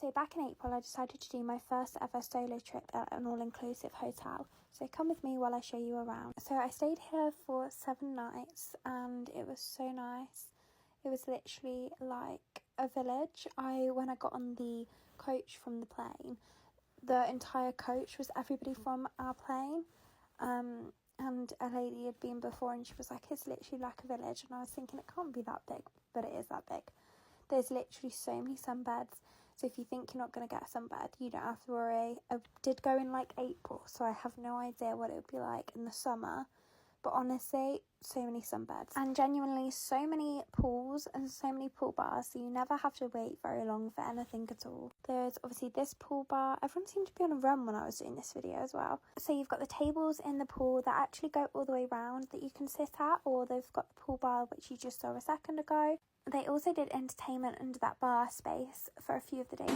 So back in April, I decided to do my first ever solo trip at an all-inclusive hotel. So come with me while I show you around. So I stayed here for 7 nights and it was so nice. It was literally like a village. When I got on the coach from the plane, the entire coach was everybody from our plane. And a lady had been before and she was like, it's literally like a village. And I was thinking, it can't be that big, but it is that big. There's literally so many sunbeds. So if you think you're not going to get a sunbed, you don't have to worry. I did go in like April, so I have no idea what it would be like in the summer. But honestly, so many sunbeds. And genuinely, so many pools and so many pool bars, so you never have to wait very long for anything at all. There's obviously this pool bar. Everyone seemed to be on a run when I was doing this video as well. So you've got the tables in the pool that actually go all the way around that you can sit at, or they've got the pool bar, which you just saw a second ago. They also did entertainment under that bar space for a few of the days.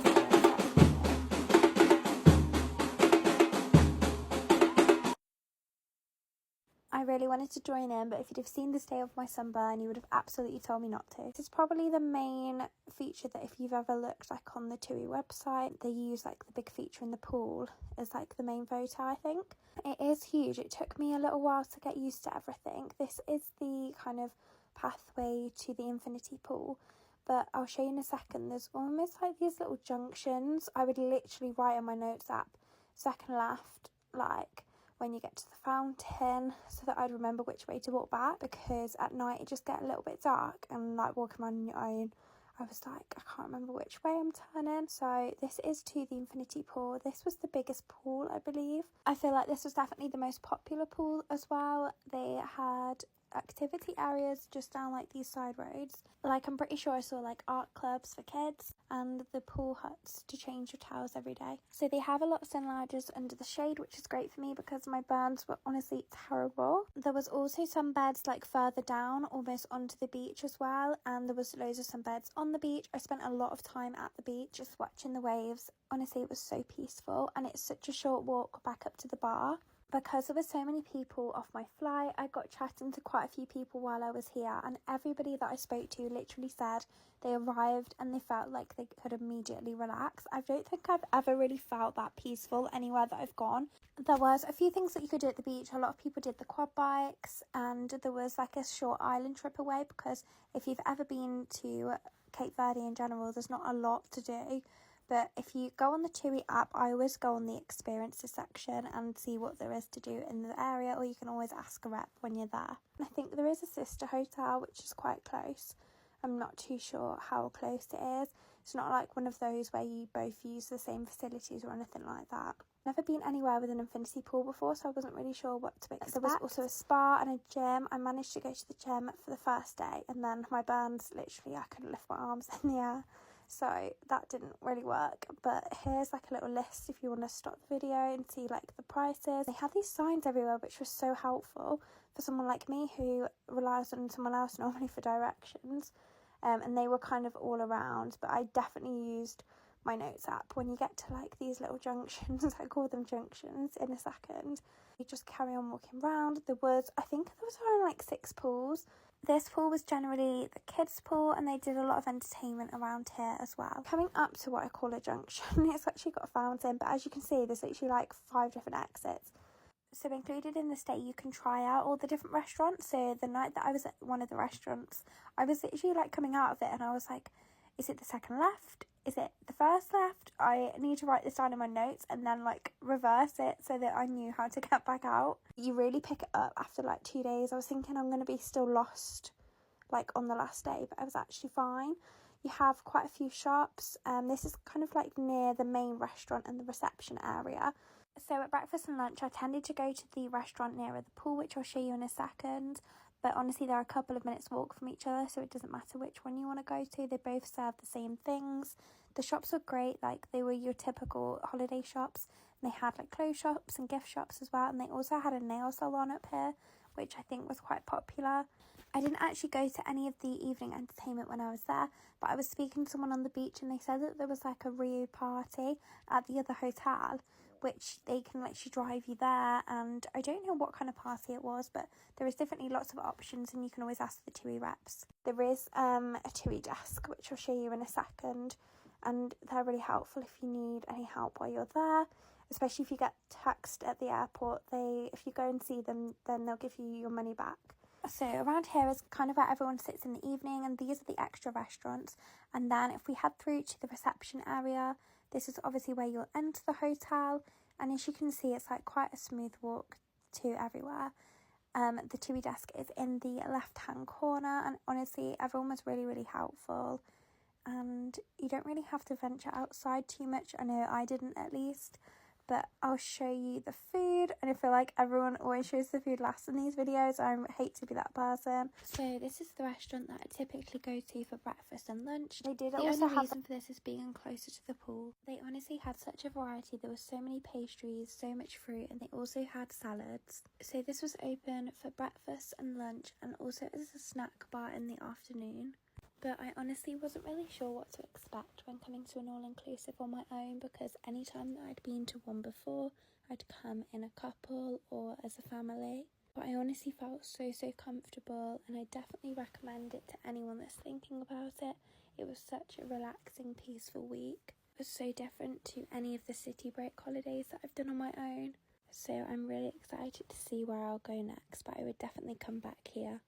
I really wanted to join in, but if you'd have seen the day of my sunburn, you would have absolutely told me not to. This is probably the main feature that if you've ever looked like on the TUI website, they use like the big feature in the pool as like the main photo, I think. It is huge. It took me a little while to get used to everything. This is the kind of pathway to the infinity pool, but I'll show you in a second. There's almost like these little junctions. I would literally write on my notes app, second left, like when you get to the fountain, so that I'd remember which way to walk back, because at night it just get a little bit dark and like walking around on your own, I was like, I can't remember which way I'm turning. So this is to the infinity pool. This was the biggest pool, I believe. I feel like this was definitely the most popular pool as well. They had activity areas just down like these side roads. Like I'm pretty sure I saw like art clubs for kids and the pool huts to change your towels every day. So they have a lot of sun lounges under the shade, which is great for me because my burns were honestly terrible. There was also some beds like further down, almost onto the beach as well, and there was loads of some beds on the beach. I spent a lot of time at the beach just watching the waves. Honestly, it was so peaceful, and it's such a short walk back up to the bar. Because there were so many people off my flight, I got chatting to quite a few people while I was here, and everybody that I spoke to literally said they arrived and they felt like they could immediately relax. I don't think I've ever really felt that peaceful anywhere that I've gone. There was a few things that you could do at the beach. A lot of people did the quad bikes, and there was like a short island trip away, because if you've ever been to Cape Verde in general, there's not a lot to do. But if you go on the TUI app, I always go on the experiences section and see what there is to do in the area, or you can always ask a rep when you're there. I think there is a sister hotel which is quite close. I'm not too sure how close it is. It's not like one of those where you both use the same facilities or anything like that. Never been anywhere with an infinity pool before, so I wasn't really sure what to expect. There was also a spa and a gym. I managed to go to the gym for the first day, and then my burns, literally I couldn't lift my arms in the air, so that didn't really work. But here's like a little list if you want to stop the video and see like the prices. They have these signs everywhere, which was so helpful for someone like me who relies on someone else normally for directions. And they were kind of all around, but I definitely used my notes app. When you get to like these little junctions, I call them junctions in a second, you just carry on walking around. I think there was around like 6 pools. This pool was generally the kids' pool, and they did a lot of entertainment around here as well. Coming up to what I call a junction, it's actually got a fountain, but as you can see, there's literally like 5 different exits. So included in the stay, you can try out all the different restaurants. So the night that I was at one of the restaurants, I was literally like coming out of it and I was like, is it the second left? Is it the first left? I need to write this down in my notes and then like reverse it so that I knew how to get back out. You really pick it up after like 2 days. I was thinking I'm going to be still lost like on the last day, but I was actually fine. You have quite a few shops. This is kind of like near the main restaurant and the reception area. So at breakfast and lunch, I tended to go to the restaurant nearer the pool, which I'll show you in a second. But honestly, they're a couple of minutes walk from each other, so it doesn't matter which one you want to go to. They both serve the same things. The shops were great, like they were your typical holiday shops. And they had like clothes shops and gift shops as well. And they also had a nail salon up here, which I think was quite popular. I didn't actually go to any of the evening entertainment when I was there, but I was speaking to someone on the beach and they said that there was like a Riu party at the other hotel, which they can literally drive you there, and I don't know what kind of party it was, but there is definitely lots of options and you can always ask the TUI reps. There is a TUI desk, which I'll show you in a second, and they're really helpful if you need any help while you're there, especially if you get taxed at the airport. If you go and see them, then they'll give you your money back. So around here is kind of where everyone sits in the evening, and these are the extra restaurants. And then if we head through to the reception area, this is obviously where you'll enter the hotel, and as you can see, it's like quite a smooth walk to everywhere. The TUI desk is in the left-hand corner, and honestly, everyone was really, really helpful. And you don't really have to venture outside too much. I know I didn't, at least. But I'll show you the food, and I feel like everyone always shows the food last in these videos. I hate to be that person. So this is the restaurant that I typically go to for breakfast and lunch. The only reason for this is being closer to the pool. They honestly had such a variety. There were so many pastries, so much fruit, and they also had salads. So this was open for breakfast and lunch, and also as a snack bar in the afternoon. But I honestly wasn't really sure what to expect when coming to an all-inclusive on my own, because any time that I'd been to one before, I'd come in a couple or as a family. But I honestly felt so comfortable, and I definitely recommend it to anyone that's thinking about it. It was such a relaxing, peaceful week. It was so different to any of the city break holidays that I've done on my own. So I'm really excited to see where I'll go next, but I would definitely come back here.